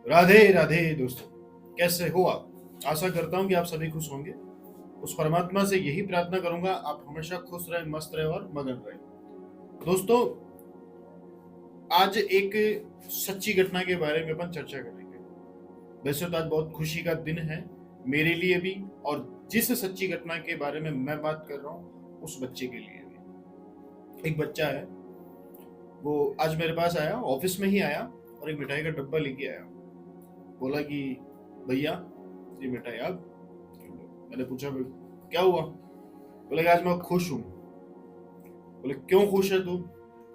राधे राधे दोस्तों, कैसे हो आप? आशा करता हूं कि आप सभी खुश होंगे। उस परमात्मा से यही प्रार्थना करूंगा आप हमेशा खुश रहे, मस्त रहे और मगन रहे। दोस्तों, आज एक सच्ची घटना के बारे में अपन चर्चा करेंगे। वैसे तो आज बहुत खुशी का दिन है मेरे लिए भी, और जिस सच्ची घटना के बारे में मैं बात कर रहा हूँ उस बच्चे के लिए भी। एक बच्चा है, वो आज मेरे पास आया, ऑफिस में ही आया और एक मिठाई का डब्बा लेके आया। बोला कि भैया ये मिठाई आप। मैंने पूछा क्या हुआ? बोले कि आज मैं खुश हूँ। बोले क्यों खुश है तू?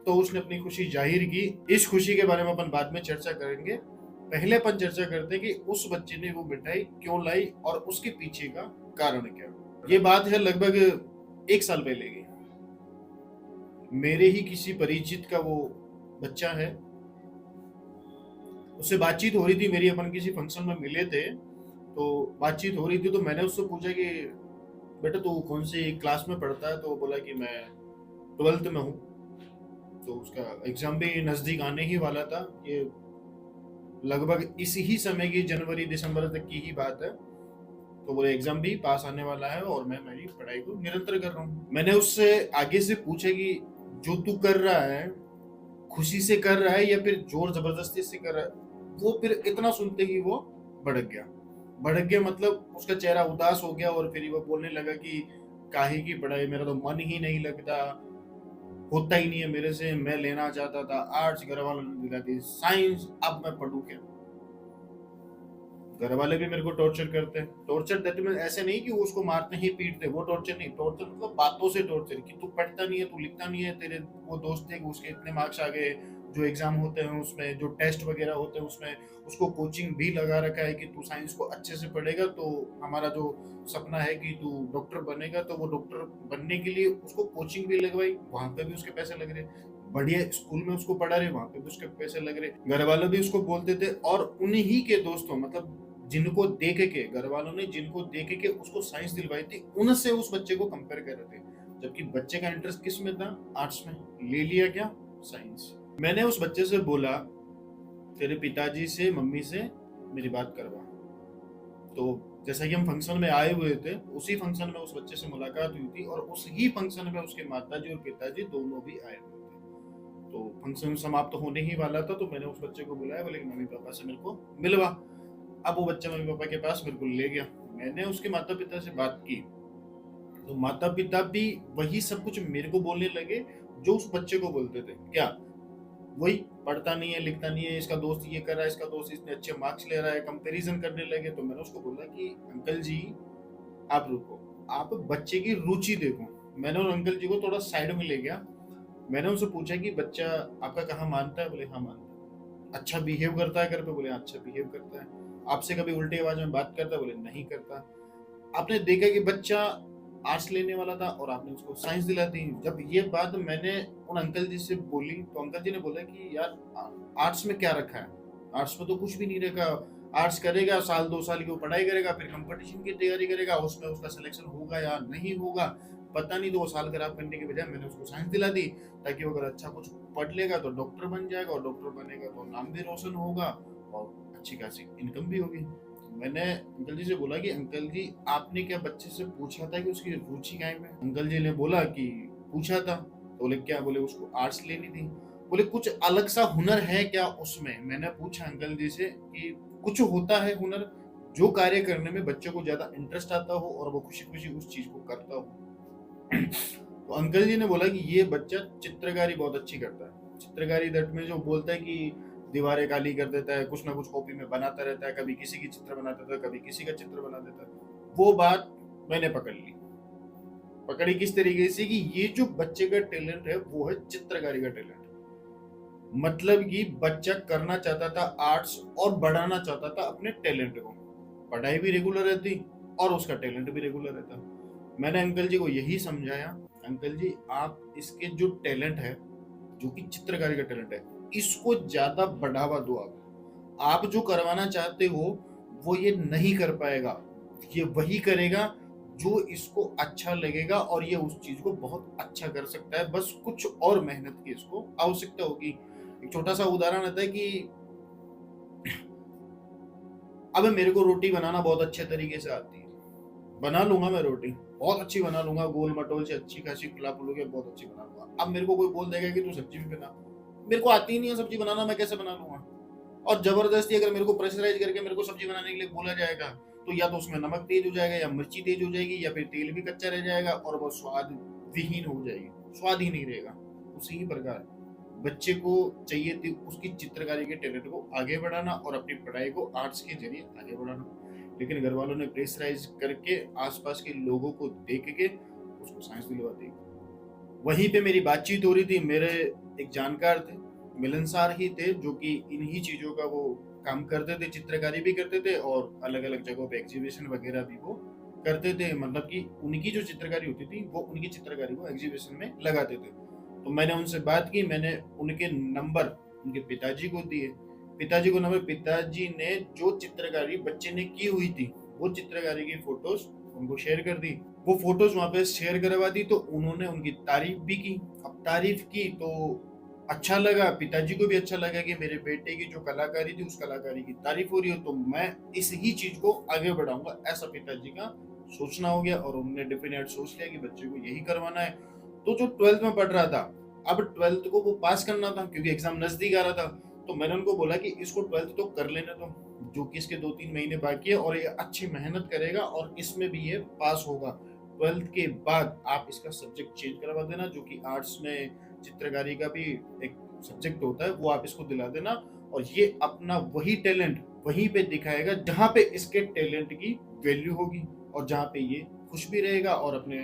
तो उसने अपनी खुशी जाहिर की। इस खुशी के बारे में अपन बाद में चर्चा करेंगे। पहले अपन चर्चा करते हैं कि उस बच्चे ने वो मिठाई क्यों लाई और उसके पीछे का कारण क्या। ये बात है लगभग 1 साल पहले की। मेरे ही किसी परिचित का वो बच्चा है, उससे बातचीत हो रही थी मेरी, अपन किसी फंक्शन में मिले थे तो बातचीत हो रही थी। तो मैंने उससे पूछा कि बेटा तू कौन सी क्लास में पढ़ता है? तो वो बोला कि मैं 12th में हूँ। तो उसका एग्जाम भी नजदीक आने ही वाला था। ये लगभग इसी ही समय की जनवरी दिसंबर तक की ही बात है। तो बोले एग्जाम भी पास आने वाला है और मैं मेरी पढ़ाई को निरंतर कर रहा हूँ। मैंने उससे आगे से पूछा कि जो तू कर रहा है खुशी से कर रहा है या फिर जोर जबरदस्ती से कर रहा है? वो फिर इतना सुनते ही वो भड़क गया। भड़क गया मतलब उसका चेहरा उदास हो गया और फिर वो बोलने लगा कि काहे की पढ़ाई, मेरा तो मन ही नहीं लगता, होता ही नहीं है मेरे से। मैं लेना चाहता था आर्ट्स, घर वालों ने दिला दी साइंस, अब मैं पढ़ू क्या? घर वाले भी मेरे को टॉर्चर करते हैं। टॉर्चर दैट मीन ऐसे नहीं कि वो उसको मारते ही पीटते, वो टॉर्चर नहीं। टॉर्चर मतलब बातों से टॉर्चर, कि तू पढ़ता नहीं है, तू लिखता नहीं है, तेरे वो दोस्त थे उसके इतने मार्क्स आ गए, जो एग्जाम होते हैं उसमें, जो टेस्ट वगैरह होते हैं उसमें उसको कोचिंग भी लगा रखा है कि तू साइंस को अच्छे से पढ़ेगा तो हमारा जो सपना है कि तू डॉक्टर बनेगा। तो वो डॉक्टर बनने के लिए उसको कोचिंग भी लगवाई, वहां पे भी उसके पैसे लग रहे। बढ़िया स्कूल में उसको पढ़ा रहे, वहां पे भी उसके पैसे लग रहे। घर वाले भी उसको बोलते थे और उन्हीं के दोस्तों मतलब जिनको देख के, घर वालों ने जिनको देख के उसको साइंस दिलवाई थी, उनसे उस बच्चे को कंपेयर कर रहे थे। जबकि बच्चे का इंटरेस्ट किस में था? आर्ट्स में। ले लिया क्या? साइंस। मैंने उस बच्चे से बोला तेरे पिताजी से मम्मी से मेरी बात करवा। तो जैसा कि हम फंक्शन में आए हुए थे, उसी फंक्शन में उस बच्चे से मुलाकात हुई थी और उसी फंक्शन में उसके माताजी और पिताजी दोनों भी आए हुए थे। तो फंक्शन समाप्त होने ही वाला था तो मैंने उस बच्चे को बुलाया, बोले मम्मी पापा से मेरे को मिलवा। अब वो बच्चा मम्मी पापा के पास मेरे को ले गया। मैंने उसके माता पिता से बात की तो माता पिता भी वही सब कुछ मेरे को बोलने लगे जो उस बच्चे को बोलते थे। क्या? वही, पढ़ता नहीं है, लिखता नहीं है, इसका दोस्त ये कर रहा है, इसका दोस्त इतने अच्छे मार्क्स ले रहा है, कंपैरिजन करने लगे। तो मैंने उसको बोला कि अंकल जी आप रुको, आप बच्चे की रुचि देखो। मैंने उन अंकल जी को थोड़ा साइड में ले गया। मैंने उनसे पूछा कि बच्चा आपका कहाँ मानता है? बोले हाँ मानता है। अच्छा बिहेव करता है घर पे? बोले हाँ, अच्छा बिहेव करता है। आपसे कभी उल्टी आवाज में बात करता है? बोले नहीं करता। आपने देखा कि बच्चा आर्ट्स लेने वाला था और आपने उसको साइंस दिला दी। जब ये बात मैंने उन अंकल जी से बोली तो अंकल जी ने बोला कि यार आर्ट्स में क्या रखा है? आर्ट्स में तो कुछ भी नहीं रखा। आर्ट्स करेगा, साल 2 साल की वो पढ़ाई करेगा, फिर कंपटीशन की तैयारी करेगा, उसमें उसका सिलेक्शन होगा या नहीं होगा पता नहीं। तो वो साल खराब करने के बजाय मैंने उसको साइंस दिला दी ताकि वो अगर अच्छा कुछ पढ़ लेगा तो डॉक्टर बन जाएगा, और डॉक्टर बनेगा तो नाम भी रोशन होगा और अच्छी खासी इनकम भी होगी। मैंने अंकल जी से बोला कि अंकल जी आपने क्या बच्चे से पूछा था कि उसकी रुचि क्या है? अंकल जी ने बोला कि पूछा था। तो बोले क्या? बोले उसको आर्ट्स लेनी थी। बोले कुछ अलग सा हुनर है क्या उसमें? मैंने पूछा अंकल जी से कि कुछ होता है हुनर जो कार्य करने में बच्चे को ज्यादा इंटरेस्ट आता हो और वो खुशी खुशी उस चीज को करता हो। तो अंकल जी ने बोला कि ये बच्चा चित्रकारी बहुत अच्छी करता है। चित्रकारी दैट में जो बोलता है कि दीवारें काली कर देता है, कुछ ना कुछ कॉपी में बनाता रहता है, कभी किसी की चित्र बना देता है, कभी किसी का चित्र बना देता है। वो बात मैंने पकड़ ली। पकड़ी किस तरीके से कि ये जो बच्चे का टैलेंट है वो है चित्रकारी का टैलेंट। मतलब कि बच्चा करना चाहता था आर्ट्स और बढ़ाना चाहता था अपने टैलेंट को। पढ़ाई भी रेगुलर रहती और उसका टैलेंट भी रेगुलर रहता। मैंने अंकल जी को यही समझाया, अंकल जी आप इसके जो टैलेंट है, जो कि चित्रकारी का टैलेंट है, इसको ज्यादा बढ़ावा दो। आप जो करवाना चाहते हो वो ये नहीं कर पाएगा, ये वही करेगा जो इसको अच्छा लगेगा और ये उस चीज को बहुत अच्छा कर सकता है। बस कुछ और मेहनत की इसको आवश्यकता होगी। एक छोटा सा उदाहरण आता है कि अब मेरे को रोटी बनाना बहुत अच्छे तरीके से आती है, बना लूंगा मैं रोटी, बहुत अच्छी बना लूंगा, गोल मटोल से अच्छी खासी खुला पुल के बहुत अच्छी बना लूंगा। अब मेरे को कोई बोल देगा कि तू सब्जी भी बना, मेरे को आती ही नहीं है सब्जी बनाना, मैं कैसे बना लूंगा? और जबरदस्ती अगर मेरे को प्रेशराइज करके मेरे को सब्जी बनाने के लिए बोला जाएगा, तो या तो उसमें नमक तेज हो जाएगा, या मिर्ची तेज हो जाएगी, या फिर तेल भी कच्चा रह जाएगा, और वो स्वाद विहीन हो जाएगी, स्वाद ही नहीं रहेगा। उसी ही प्रकार बच्चे को चाहिए थी उसकी चित्रकारी के टैलेंट को आगे बढ़ाना और अपनी पढ़ाई को आर्ट्स के जरिए आगे बढ़ाना, लेकिन घर वालों ने प्रेशराइज करके आसपास के लोगों को देख के उसको साइंस दिलवा दी। वहीं पे मेरी बातचीत हो रही थी, मेरे एक जानकार थे, मिलनसार ही थे, जो कि इन्हीं चीजों का वो काम करते थे, चित्रकारी भी करते थे और अलग अलग जगहों पे एग्जीबिशन वगैरह भी वो करते थे। मतलब कि उनकी जो चित्रकारी होती थी वो उनकी चित्रकारी को एग्जीबिशन में लगाते थे। तो मैंने उनसे बात की, मैंने उनके नंबर उनके पिताजी को दिए, पिताजी को नंबर, पिताजी ने जो चित्रकारी बच्चे ने की हुई थी वो चित्रकारी की फोटोज उनको शेयर कर दी। वो फोटोज वहां पे शेयर करवा दी, तो उन्होंने उनकी तारीफ भी की। अब तारीफ की तो अच्छा लगा, पिताजी को भी अच्छा लगा कि मेरे बेटे की जो कलाकारी थी उस कलाकारी की तारीफ हो रही हो, तो मैं इस ही चीज को आगे बढ़ाऊंगा, ऐसा पिताजी का सोचना हो गया। और उन्होंने डेफिनेट सोच लिया कि बच्चे को यही करवाना है। तो जो 12th में पढ़ रहा था, अब 12th को वो पास करना था क्योंकि एग्जाम नजदीक आ रहा था, तो मैंने उनको बोला कि इसको 12th तो कर लेने दो, जो कि इसके 2-3 महीने बाकी है, और ये अच्छी मेहनत करेगा और इसमें भी ये पास होगा। 12th के बाद आप इसका सब्जेक्ट चेंज करवा देना, जो कि आर्ट्स में चित्रकारी का भी एक सब्जेक्ट होता है, वो आप इसको दिला देना, और ये अपना वही टैलेंट वहीं पे दिखाएगा जहां पे इसके टैलेंट की वैल्यू होगी, और जहां पे ये खुश भी रहेगा और अपने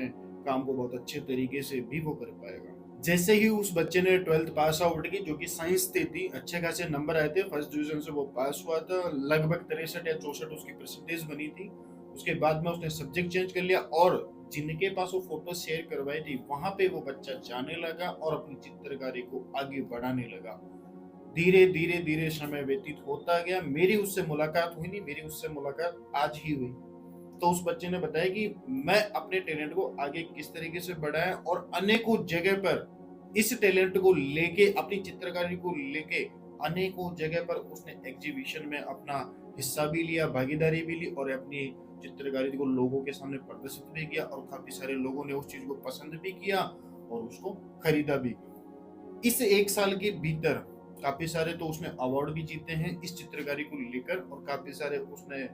काम को बहुत अच्छे तरीके से भी वो कर पाएगा। जैसे ही उस बच्चे ने 12th पास आउट की, जो कि साइंस थी, अच्छे खासे नंबर आए थे, फर्स्ट डिवीजन से वो पास हुआ था, लगभग 63 या 64 उसकी परसेंटेज बनी थी। उसके बाद में उसने सब्जेक्ट चेंज कर लिया, और जिनके पास वो फोटो शेयर करवाई थी वहां पे वो बच्चा जाने लगा और अपनी चित्रकारी को आगे बढ़ाने लगा। धीरे धीरे धीरे समय व्यतीत होता गया, मेरी उससे मुलाकात हुई नहीं, मेरी उससे मुलाकात आज ही हुई। तो उस बच्चे ने बताया कि मैं अपने टैलेंट को आगे किस तरीके से बढ़ाया, और अनेकों जगह पर इस टैलेंट को लेके, अपनी चित्रकारी को लेके अनेकों जगह पर उसने एग्जीबिशन में अपना हिस्सा भी लिया, भागीदारी भी ली, और अपनी चित्रकारी को लोगों के सामने प्रदर्शित भी किया, और काफी सारे लोगों ने उस चीज को पसंद भी किया और उसको खरीदा भी। इस 1 साल के भीतर काफी सारे तो उसने अवार्ड भी जीते हैं इस चित्रकारी को लेकर, और काफी सारे उसने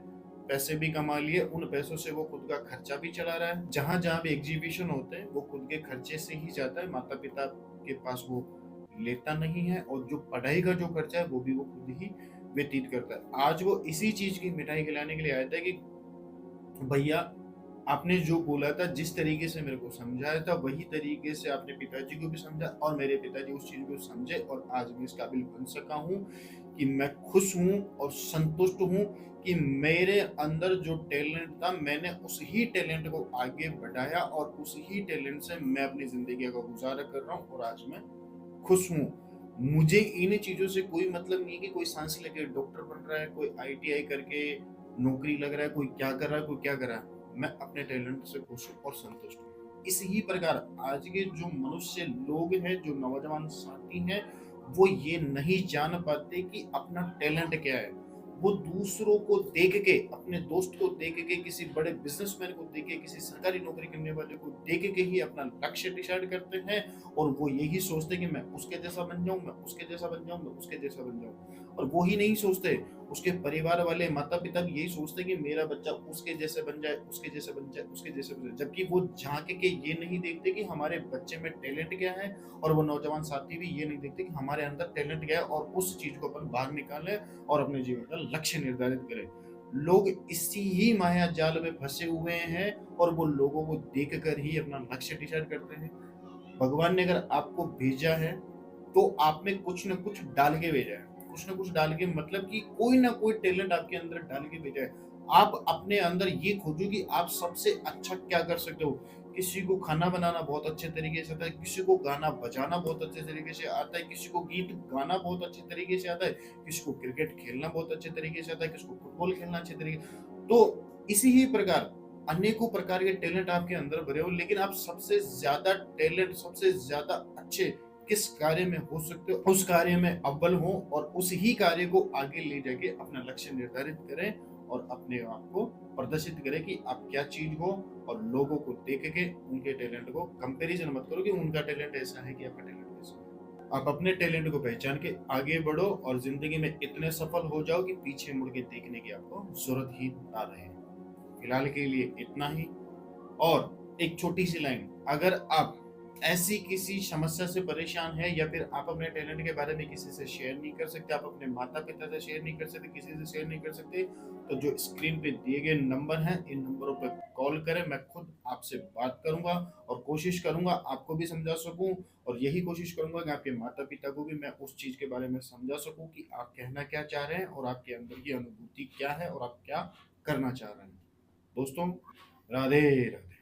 पैसे भी कमा लिए। उन पैसों से वो खुद का खर्चा भी चला रहा है, जहां जहां भी एग्जीबिशन होते हैं वो खुद के खर्चे से ही जाता है, माता पिता के पास वो लेता नहीं है, और जो पढ़ाई का जो खर्चा है वो भी वो खुद ही व्यतीत करता है। आज वो इसी चीज की मिठाई खिलाने के लिए आया था कि भैया आपने जो बोला था, जिस तरीके से मेरे को समझाया था, वही तरीके से आपने पिताजी को भी समझा, और मेरे पिताजी उस चीज को समझे, और आज मैं इस काबिल बन सका हूँ कि मैं खुश हूँ और संतुष्ट हूँ कि मेरे अंदर जो टैलेंट था मैंने उस ही टैलेंट को आगे बढ़ाया, और उस ही टैलेंट से मैं अपनी जिंदगी का गुजारा कर रहा हूँ, और आज मैं खुश हूँ। मुझे इन चीजों से कोई मतलब नहीं है कि कोई साइंस लेके डॉक्टर बन रहा है, कोई आईटीआई करके नौकरी लग रहा है, कोई क्या कर रहा है, कोई क्या कर रहा है। मैं अपने टैलेंट से खुश हूँ और संतुष्ट हूँ। इसी प्रकार आज के जो मनुष्य लोग हैं, जो नौजवान साथी हैं, वो ये नहीं जान पाते कि अपना टैलेंट क्या है। वो दूसरों को देख के, अपने दोस्त को देख के, किसी बड़े बिजनेसमैन को देख के, किसी सरकारी नौकरी करने वाले को देख के ही अपना लक्ष्य डिसाइड करते हैं, और वो यही सोचते कि मैं उसके जैसा बन जाऊं, मैं उसके जैसा बन जाऊं, मैं उसके जैसा बन जाऊं। और वो ही नहीं सोचते, उसके परिवार वाले माता पिता भी यही सोचते कि मेरा बच्चा उसके जैसे बन जाए, उसके जैसे बन जाए, उसके जैसे बन जाए, जबकि वो झांक के ये नहीं देखते कि हमारे बच्चे में टैलेंट क्या है, और वो नौजवान साथी भी ये नहीं देखते कि हमारे अंदर टैलेंट क्या है, और उस चीज को अपन बाहर निकालें और अपने जीवन का लक्ष्य निर्धारित करें। लोग इसी ही माया जाल में फंसे हुए हैं, और वो लोगों को देख कर ही अपना लक्ष्य डिसाइड करते हैं। भगवान ने अगर आपको भेजा है तो आप में कुछ न कुछ डाल के भेजा है, कुछ न कुछ डाल के, मतलब कि कोई ना कोई टैलेंट आपके अंदर डाल के भेजा है। आप अपने अंदर ये खोजो कि आप सबसे अच्छा क्या कर सकते हो। किसी को खाना बनाना बहुत अच्छे तरीके से आता है, किसी को गाना बजाना बहुत अच्छे तरीके से आता है, किसी को गीत गाना बहुत अच्छे तरीके से आता है, किसी को क्रिकेट खेलना बहुत अच्छे तरीके से आता है, किसी को फुटबॉल खेलना अच्छे तरीके। तो इसी ही प्रकार अनेकों प्रकार के टैलेंट आपके अंदर भरे हो, लेकिन आप सबसे ज्यादा टैलेंट, सबसे ज्यादा अच्छे किस कार्य में हो सकते हो, उस कार्य में अव्वल हो, और उस ही कार्य को आगे ले जाके अपना लक्ष्य निर्धारित करें, और अपने आप को प्रदर्शित करें कि आप क्या चीज हो, और लोगों को देख के उनके टैलेंट को कंपैरिजन मत करो कि उनका टैलेंट ऐसा है कि आपका टैलेंट ऐसा है। आप अपने टैलेंट को पहचान के आगे बढ़ो और जिंदगी में इतने सफल हो जाओ कि पीछे मुड़ के देखने की आपको जरूरत ही ना रहे। फिलहाल के लिए इतना ही। और एक छोटी सी लाइन, अगर आप ऐसी किसी समस्या से परेशान है या फिर आप अपने टैलेंट के बारे में किसी से शेयर नहीं कर सकते, आप अपने माता पिता से शेयर नहीं कर सकते, किसी से शेयर नहीं कर सकते, तो जो स्क्रीन पे दिए गए नंबर हैं इन नंबरों पर कॉल करें। मैं खुद आपसे बात करूंगा और कोशिश करूंगा आपको भी समझा सकूं, और यही कोशिश करूंगा कि आपके माता पिता को भी मैं उस चीज के बारे में समझा सकूं कि आप कहना क्या चाह रहे हैं और आपके अंदर की अनुभूति क्या है और आप क्या करना चाह रहे हैं। दोस्तों, राधे राधे।